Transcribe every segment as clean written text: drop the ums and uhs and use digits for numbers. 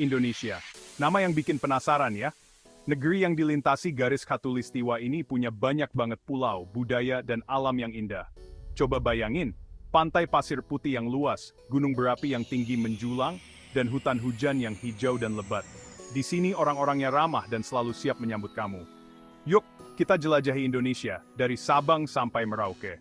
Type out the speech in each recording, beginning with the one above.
Indonesia. Nama yang bikin penasaran ya. Negeri yang dilintasi garis khatulistiwa ini punya banyak banget pulau, budaya, dan alam yang indah. Coba bayangin, pantai pasir putih yang luas, gunung berapi yang tinggi menjulang, dan hutan hujan yang hijau dan lebat. Di sini orang-orangnya ramah dan selalu siap menyambut kamu. Yuk, kita jelajahi Indonesia, dari Sabang sampai Merauke.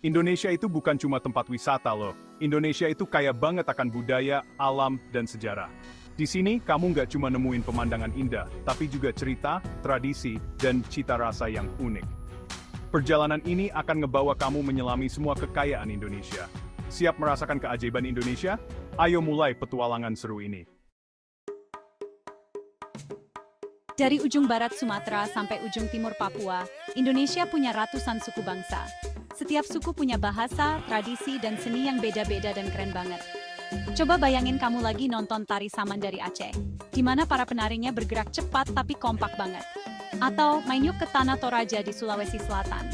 Indonesia itu bukan cuma tempat wisata loh. Indonesia itu kaya banget akan budaya, alam, dan sejarah. Di sini, kamu nggak cuma nemuin pemandangan indah, tapi juga cerita, tradisi, dan cita rasa yang unik. Perjalanan ini akan ngebawa kamu menyelami semua kekayaan Indonesia. Siap merasakan keajaiban Indonesia? Ayo mulai petualangan seru ini. Dari ujung barat Sumatera sampai ujung timur Papua, Indonesia punya ratusan suku bangsa. Setiap suku punya bahasa, tradisi, dan seni yang beda-beda dan keren banget. Coba bayangin kamu lagi nonton tari saman dari Aceh, di mana para penarinya bergerak cepat tapi kompak banget. Atau main yuk ke Tanah Toraja di Sulawesi Selatan.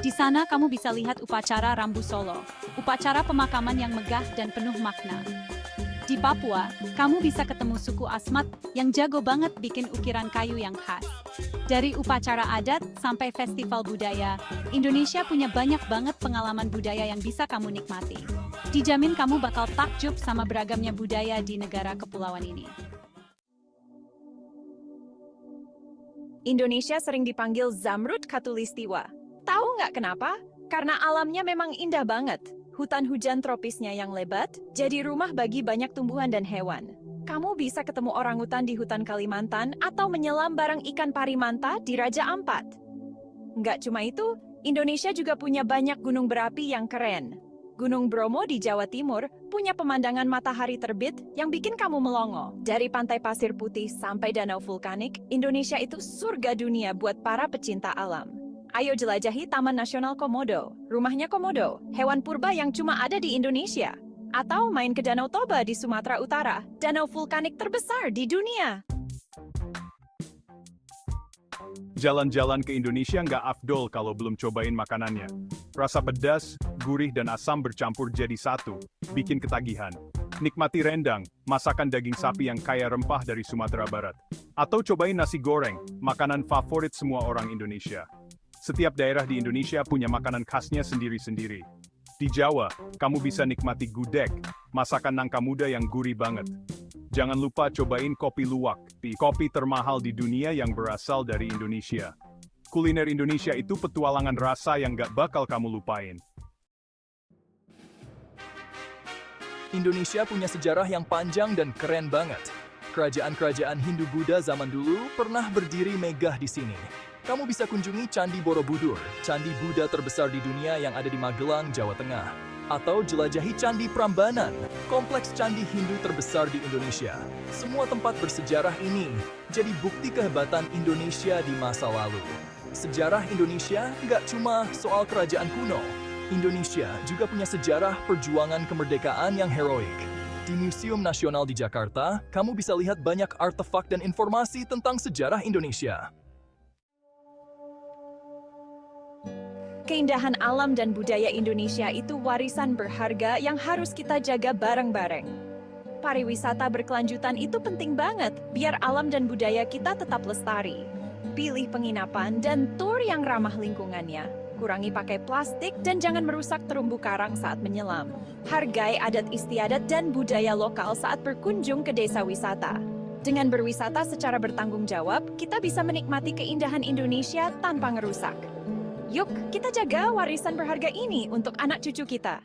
Di sana kamu bisa lihat upacara Rambu Solo, upacara pemakaman yang megah dan penuh makna. Di Papua, kamu bisa ketemu suku Asmat yang jago banget bikin ukiran kayu yang khas. Dari upacara adat sampai festival budaya, Indonesia punya banyak banget pengalaman budaya yang bisa kamu nikmati. Dijamin kamu bakal takjub sama beragamnya budaya di negara kepulauan ini. Indonesia sering dipanggil Zamrud Khatulistiwa. Tahu nggak kenapa? Karena alamnya memang indah banget. Hutan hujan tropisnya yang lebat, jadi rumah bagi banyak tumbuhan dan hewan. Kamu bisa ketemu orangutan di hutan Kalimantan atau menyelam bareng ikan parimanta di Raja Ampat. Nggak cuma itu, Indonesia juga punya banyak gunung berapi yang keren. Gunung Bromo di Jawa Timur punya pemandangan matahari terbit yang bikin kamu melongo. Dari pantai pasir putih sampai danau vulkanik, Indonesia itu surga dunia buat para pecinta alam. Ayo jelajahi Taman Nasional Komodo, rumahnya Komodo, hewan purba yang cuma ada di Indonesia. Atau main ke Danau Toba di Sumatera Utara, danau vulkanik terbesar di dunia. Jalan-jalan ke Indonesia nggak afdol kalau belum cobain makanannya. Rasa pedas, gurih, dan asam bercampur jadi satu, bikin ketagihan. Nikmati rendang, masakan daging sapi yang kaya rempah dari Sumatera Barat. Atau cobain nasi goreng, makanan favorit semua orang Indonesia. Setiap daerah di Indonesia punya makanan khasnya sendiri-sendiri. Di Jawa, kamu bisa nikmati gudeg, masakan nangka muda yang gurih banget. Jangan lupa cobain kopi luwak, kopi termahal di dunia yang berasal dari Indonesia. Kuliner Indonesia itu petualangan rasa yang gak bakal kamu lupain. Indonesia punya sejarah yang panjang dan keren banget. Kerajaan-kerajaan Hindu-Buddha zaman dulu pernah berdiri megah di sini. Kamu bisa kunjungi Candi Borobudur, candi Buddha terbesar di dunia yang ada di Magelang, Jawa Tengah. Atau jelajahi Candi Prambanan, kompleks candi Hindu terbesar di Indonesia. Semua tempat bersejarah ini jadi bukti kehebatan Indonesia di masa lalu. Sejarah Indonesia nggak cuma soal kerajaan kuno. Indonesia juga punya sejarah perjuangan kemerdekaan yang heroik. Di Museum Nasional di Jakarta, kamu bisa lihat banyak artefak dan informasi tentang sejarah Indonesia. Keindahan alam dan budaya Indonesia itu warisan berharga yang harus kita jaga bareng-bareng. Pariwisata berkelanjutan itu penting banget, biar alam dan budaya kita tetap lestari. Pilih penginapan dan tur yang ramah lingkungannya. Kurangi pakai plastik dan jangan merusak terumbu karang saat menyelam. Hargai adat istiadat dan budaya lokal saat berkunjung ke desa wisata. Dengan berwisata secara bertanggung jawab, kita bisa menikmati keindahan Indonesia tanpa ngerusak. Yuk, kita jaga warisan berharga ini untuk anak cucu kita.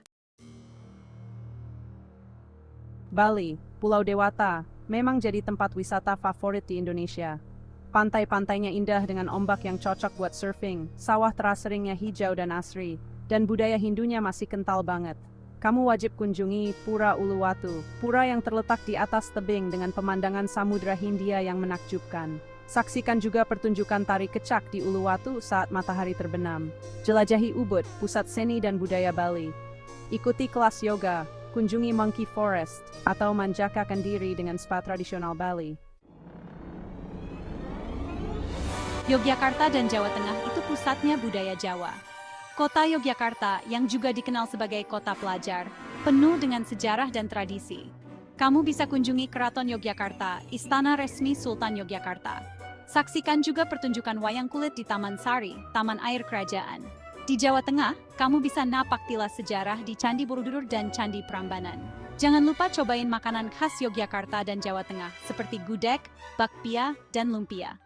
Bali, Pulau Dewata, memang jadi tempat wisata favorit di Indonesia. Pantai-pantainya indah dengan ombak yang cocok buat surfing, sawah teras seringnya hijau dan asri, dan budaya Hindunya masih kental banget. Kamu wajib kunjungi Pura Uluwatu, pura yang terletak di atas tebing dengan pemandangan Samudra Hindia yang menakjubkan. Saksikan juga pertunjukan tari kecak di Uluwatu saat matahari terbenam. Jelajahi Ubud, pusat seni dan budaya Bali. Ikuti kelas yoga, kunjungi Monkey Forest, atau manjakan diri dengan spa tradisional Bali. Yogyakarta dan Jawa Tengah itu pusatnya budaya Jawa. Kota Yogyakarta yang juga dikenal sebagai kota pelajar, penuh dengan sejarah dan tradisi. Kamu bisa kunjungi Keraton Yogyakarta, Istana Resmi Sultan Yogyakarta. Saksikan juga pertunjukan wayang kulit di Taman Sari, Taman Air Kerajaan. Di Jawa Tengah, kamu bisa napak tilas sejarah di Candi Borobudur dan Candi Prambanan. Jangan lupa cobain makanan khas Yogyakarta dan Jawa Tengah seperti gudeg, bakpia, dan lumpia.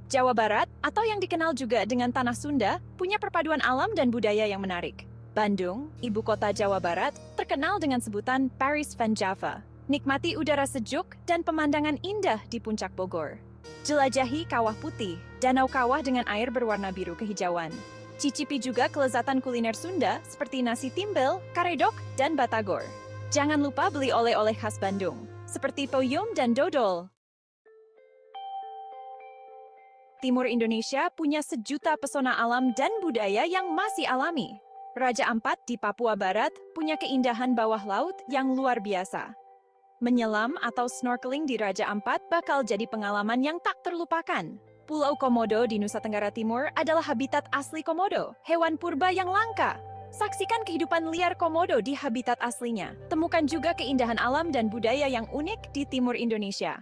Jawa Barat, atau yang dikenal juga dengan Tanah Sunda, punya perpaduan alam dan budaya yang menarik. Bandung, ibu kota Jawa Barat, terkenal dengan sebutan Paris van Java. Nikmati udara sejuk dan pemandangan indah di puncak Bogor. Jelajahi Kawah Putih, danau kawah dengan air berwarna biru kehijauan. Cicipi juga kelezatan kuliner Sunda seperti nasi timbel, karedok, dan batagor. Jangan lupa beli oleh-oleh khas Bandung, seperti peyem dan dodol. Timur Indonesia punya sejuta pesona alam dan budaya yang masih alami. Raja Ampat di Papua Barat punya keindahan bawah laut yang luar biasa. Menyelam atau snorkeling di Raja Ampat bakal jadi pengalaman yang tak terlupakan. Pulau Komodo di Nusa Tenggara Timur adalah habitat asli komodo, hewan purba yang langka. Saksikan kehidupan liar komodo di habitat aslinya. Temukan juga keindahan alam dan budaya yang unik di Timur Indonesia.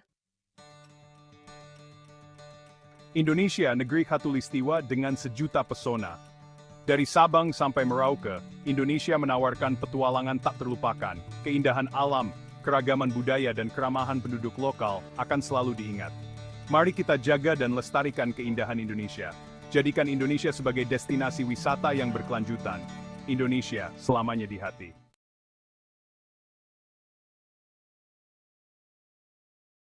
Indonesia, negeri khatulistiwa dengan sejuta pesona. Dari Sabang sampai Merauke, Indonesia menawarkan petualangan tak terlupakan. Keindahan alam, keragaman budaya dan keramahan penduduk lokal akan selalu diingat. Mari kita jaga dan lestarikan keindahan Indonesia. Jadikan Indonesia sebagai destinasi wisata yang berkelanjutan. Indonesia selamanya di hati.